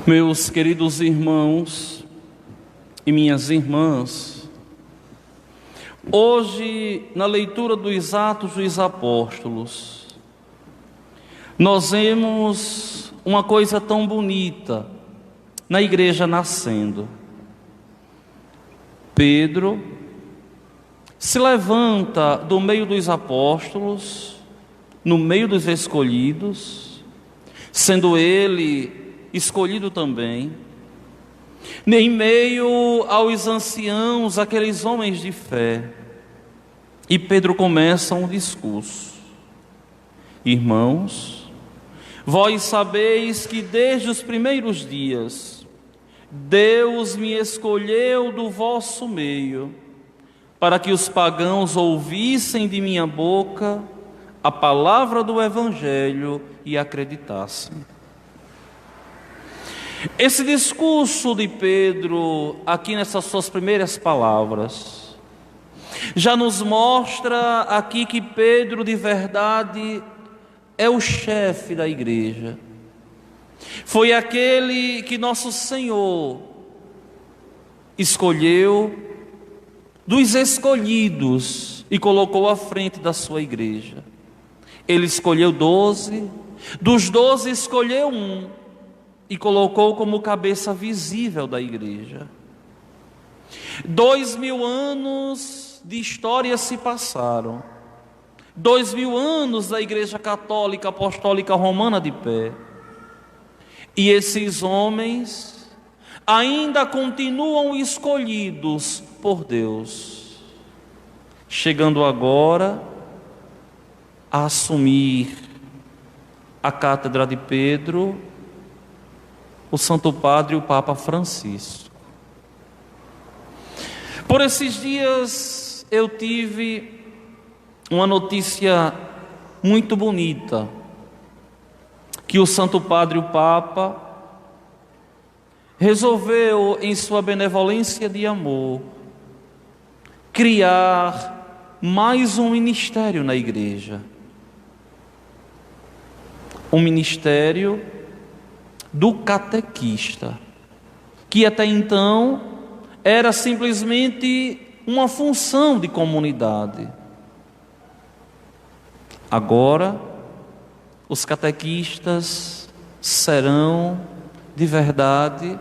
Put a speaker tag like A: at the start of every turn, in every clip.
A: Meus queridos irmãos e minhas irmãs, hoje, na leitura dos Atos dos Apóstolos, nós vemos uma coisa tão bonita na igreja nascendo. Pedro se levanta do meio dos apóstolos, no meio dos escolhidos, sendo ele escolhido também, em meio aos anciãos, aqueles homens de fé. E Pedro começa um discurso: irmãos, vós sabeis que desde os primeiros dias Deus me escolheu do vosso meio, para que os pagãos ouvissem de minha boca a palavra do Evangelho e acreditassem. Esse discurso de Pedro, aqui nessas suas primeiras palavras, já nos mostra aqui que Pedro de verdade é o chefe da igreja. Foi aquele que nosso Senhor escolheu dos escolhidos e colocou à frente da sua igreja. Ele escolheu 12, dos 12 escolheu um e colocou como cabeça visível da igreja. 2000 anos de história se passaram. 2000 anos da Igreja Católica Apostólica Romana de pé. E esses homens ainda continuam escolhidos por Deus, chegando agora a assumir a cátedra de Pedro o Santo Padre, o Papa Francisco. Por esses dias eu tive uma notícia muito bonita, que o Santo Padre, o Papa, resolveu, em sua benevolência de amor, criar mais um ministério na igreja. Um ministério do catequista, que até então era simplesmente uma função de comunidade. Agora, os catequistas serão, de verdade,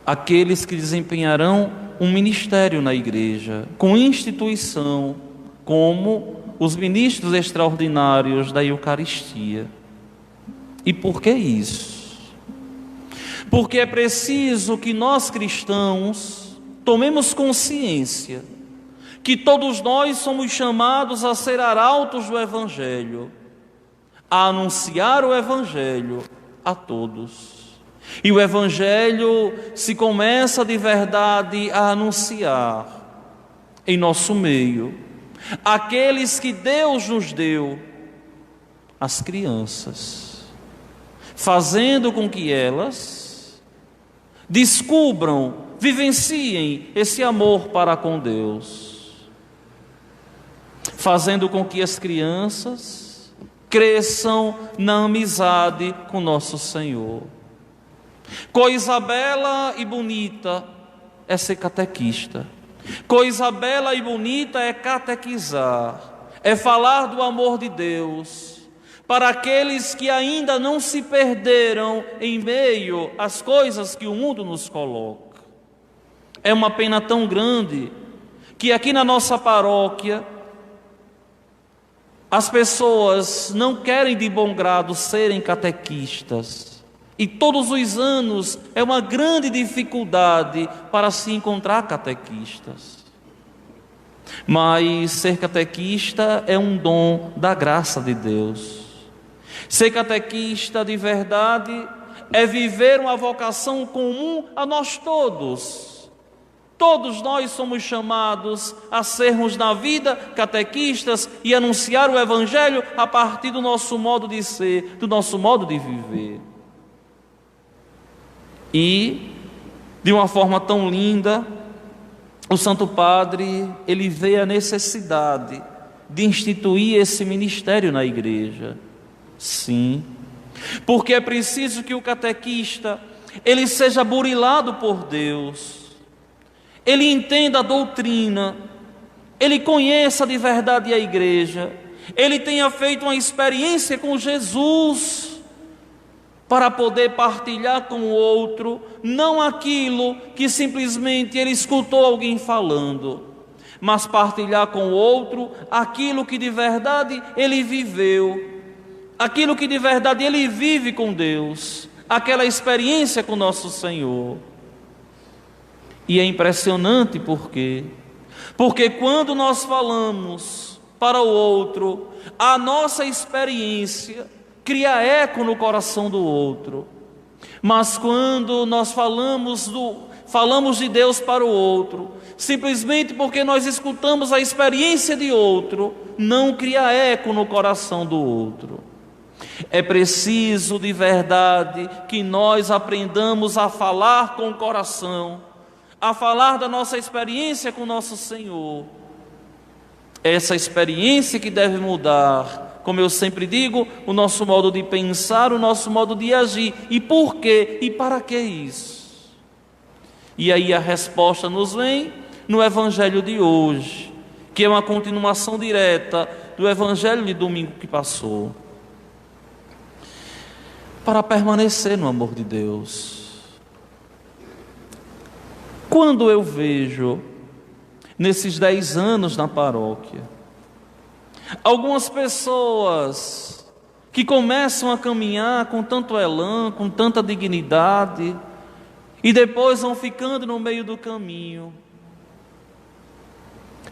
A: aqueles que desempenharão um ministério na igreja, com instituição, como os ministros extraordinários da Eucaristia. E por que isso? Porque é preciso que nós cristãos tomemos consciência que todos nós somos chamados a ser arautos do Evangelho, a anunciar o Evangelho a todos. E o Evangelho se começa de verdade a anunciar em nosso meio aqueles que Deus nos deu, as crianças, fazendo com que elas descubram, vivenciem esse amor para com Deus, fazendo com que as crianças cresçam na amizade com nosso Senhor. Coisa bela e bonita é ser catequista. Coisa bela e bonita é catequizar, é falar do amor de Deus para aqueles que ainda não se perderam em meio às coisas que o mundo nos coloca. É uma pena tão grande que aqui na nossa paróquia as pessoas não querem de bom grado serem catequistas. E todos os anos é uma grande dificuldade para se encontrar catequistas. Mas ser catequista é um dom da graça de Deus. Ser catequista de verdade é viver uma vocação comum a nós todos. Todos nós somos chamados a sermos na vida catequistas e anunciar o Evangelho a partir do nosso modo de ser, do nosso modo de viver. E, de uma forma tão linda, o Santo Padre, ele vê a necessidade de instituir esse ministério na igreja. Sim, Porque é preciso que o catequista, ele seja burilado por Deus, ele entenda a doutrina, ele conheça de verdade a igreja, ele tenha feito uma experiência com Jesus, para poder partilhar com o outro, não aquilo que simplesmente ele escutou alguém falando, mas partilhar com o outro aquilo que de verdade ele viveu, aquilo que de verdade ele vive com Deus, aquela experiência com nosso Senhor. E é impressionante porque quando nós falamos para o outro, a nossa experiência cria eco no coração do outro. Mas quando nós falamos de Deus para o outro, simplesmente porque nós escutamos a experiência de outro, não cria eco no coração do outro. É preciso de verdade que nós aprendamos a falar com o coração, a falar da nossa experiência com nosso Senhor. Essa experiência que deve mudar, como eu sempre digo, o nosso modo de pensar, o nosso modo de agir. E por quê? E para que isso? E aí a resposta nos vem no Evangelho de hoje, que é uma continuação direta do Evangelho de domingo que passou. Para permanecer no amor de Deus. Quando eu vejo, nesses 10 anos na paróquia, algumas pessoas que começam a caminhar com tanto elan, com tanta dignidade, e depois vão ficando no meio do caminho,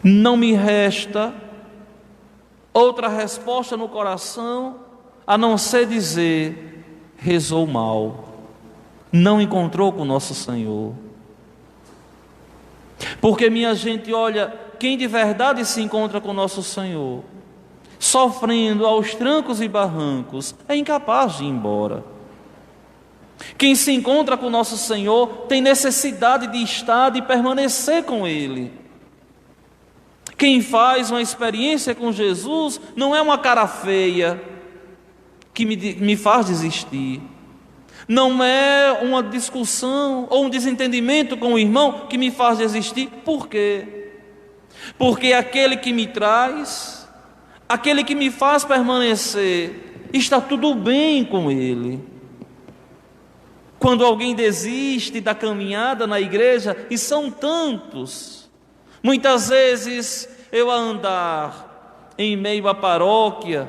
A: não me resta outra resposta no coração a não ser dizer: rezou mal, não encontrou com nosso Senhor. Porque, minha gente, olha, quem de verdade se encontra com nosso Senhor, sofrendo aos trancos e barrancos, é incapaz de ir embora. Quem se encontra com nosso Senhor tem necessidade de estar, de permanecer com Ele. Quem faz uma experiência com Jesus não é uma cara feia que me faz desistir. Não é uma discussão ou um desentendimento com o irmão que me faz desistir. Por quê? Porque aquele que me traz, aquele que me faz permanecer, está tudo bem com ele. Quando alguém desiste da caminhada na igreja, e são tantos, muitas vezes eu a andar em meio à paróquia,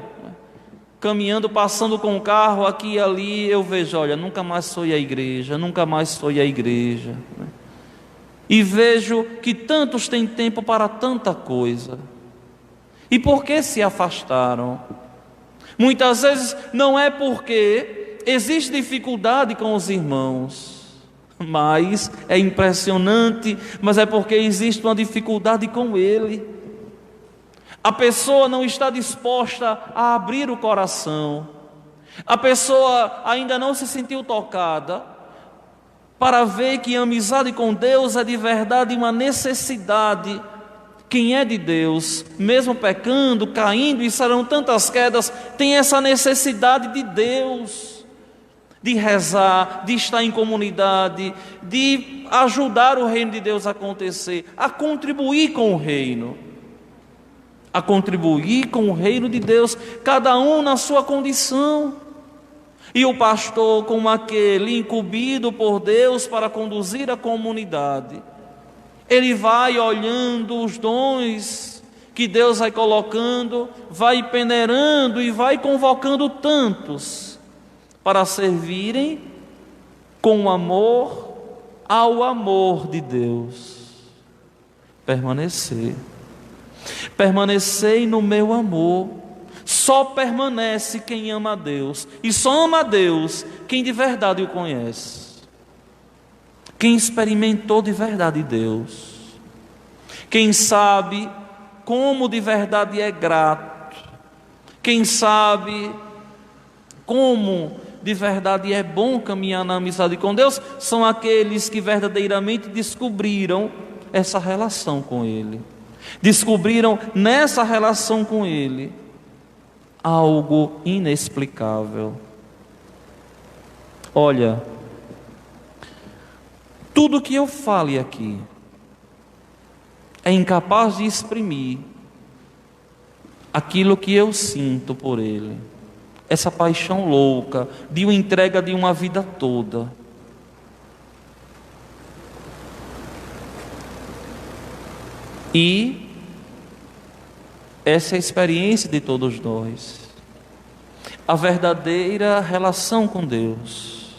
A: caminhando, passando com o carro aqui e ali, eu vejo, olha, nunca mais foi à igreja, nunca mais foi à igreja. E vejo que tantos têm tempo para tanta coisa. E por que se afastaram? Muitas vezes não é porque existe dificuldade com os irmãos, mas é impressionante, mas é porque existe uma dificuldade com ele. A pessoa não está disposta a abrir o coração. A pessoa ainda não se sentiu tocada para ver que a amizade com Deus é de verdade uma necessidade. Quem é de Deus, mesmo pecando, caindo, e serão tantas quedas, tem essa necessidade de Deus, de rezar, de estar em comunidade, de ajudar o reino de Deus a acontecer, a contribuir com o reino. A contribuir com o reino de Deus, cada um na sua condição. E o pastor, como aquele incumbido por Deus para conduzir a comunidade, ele vai olhando os dons que Deus vai colocando, vai peneirando e vai convocando tantos para servirem com amor ao amor de Deus. Permanecei no meu amor. Só permanece quem ama a Deus, e só ama a Deus quem de verdade o conhece, quem experimentou de verdade Deus, quem sabe como de verdade é grato, quem sabe como de verdade é bom caminhar na amizade com Deus, são aqueles que verdadeiramente descobriram essa relação com Ele. Descobriram nessa relação com Ele algo inexplicável. Olha, tudo que eu fale aqui é incapaz de exprimir aquilo que eu sinto por Ele, essa paixão louca de uma entrega de uma vida toda. E essa é a experiência de todos nós. A verdadeira relação com Deus,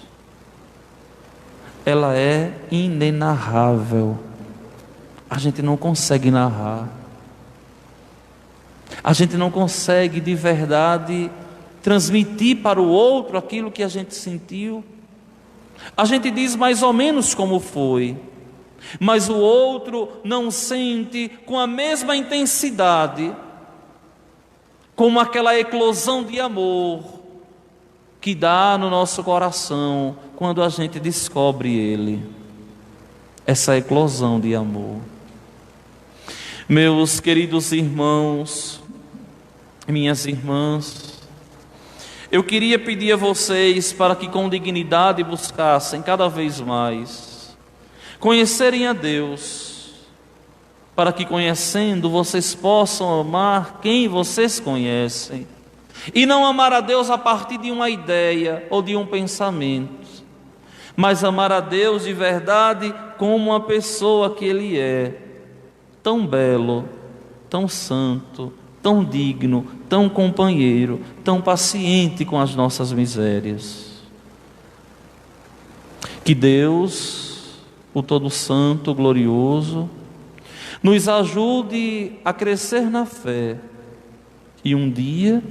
A: ela é inenarrável. A gente não consegue narrar. A gente não consegue de verdade transmitir para o outro aquilo que a gente sentiu. A gente diz mais ou menos como foi, mas o outro não sente com a mesma intensidade, como aquela eclosão de amor que dá no nosso coração quando a gente descobre Ele, essa eclosão de amor. Meus queridos irmãos, minhas irmãs, eu queria pedir a vocês para que com dignidade buscassem cada vez mais conhecerem a Deus, para que conhecendo vocês possam amar quem vocês conhecem, e não amar a Deus a partir de uma ideia ou de um pensamento, mas amar a Deus de verdade como uma pessoa que Ele é, tão belo, tão santo, tão digno, tão companheiro, tão paciente com as nossas misérias. Que Deus, o Todo Santo, glorioso, nos ajude a crescer na fé e um dia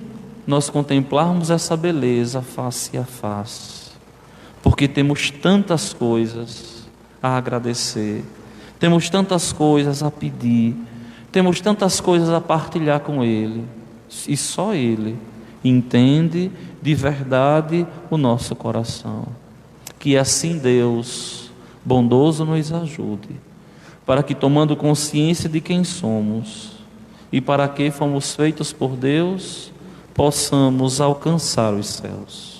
A: nós contemplarmos essa beleza face a face, porque temos tantas coisas a agradecer, temos tantas coisas a pedir, temos tantas coisas a partilhar com Ele, e só Ele entende de verdade o nosso coração. Que assim Deus bondoso nos ajude, para que, tomando consciência de quem somos e para que fomos feitos por Deus, possamos alcançar os céus.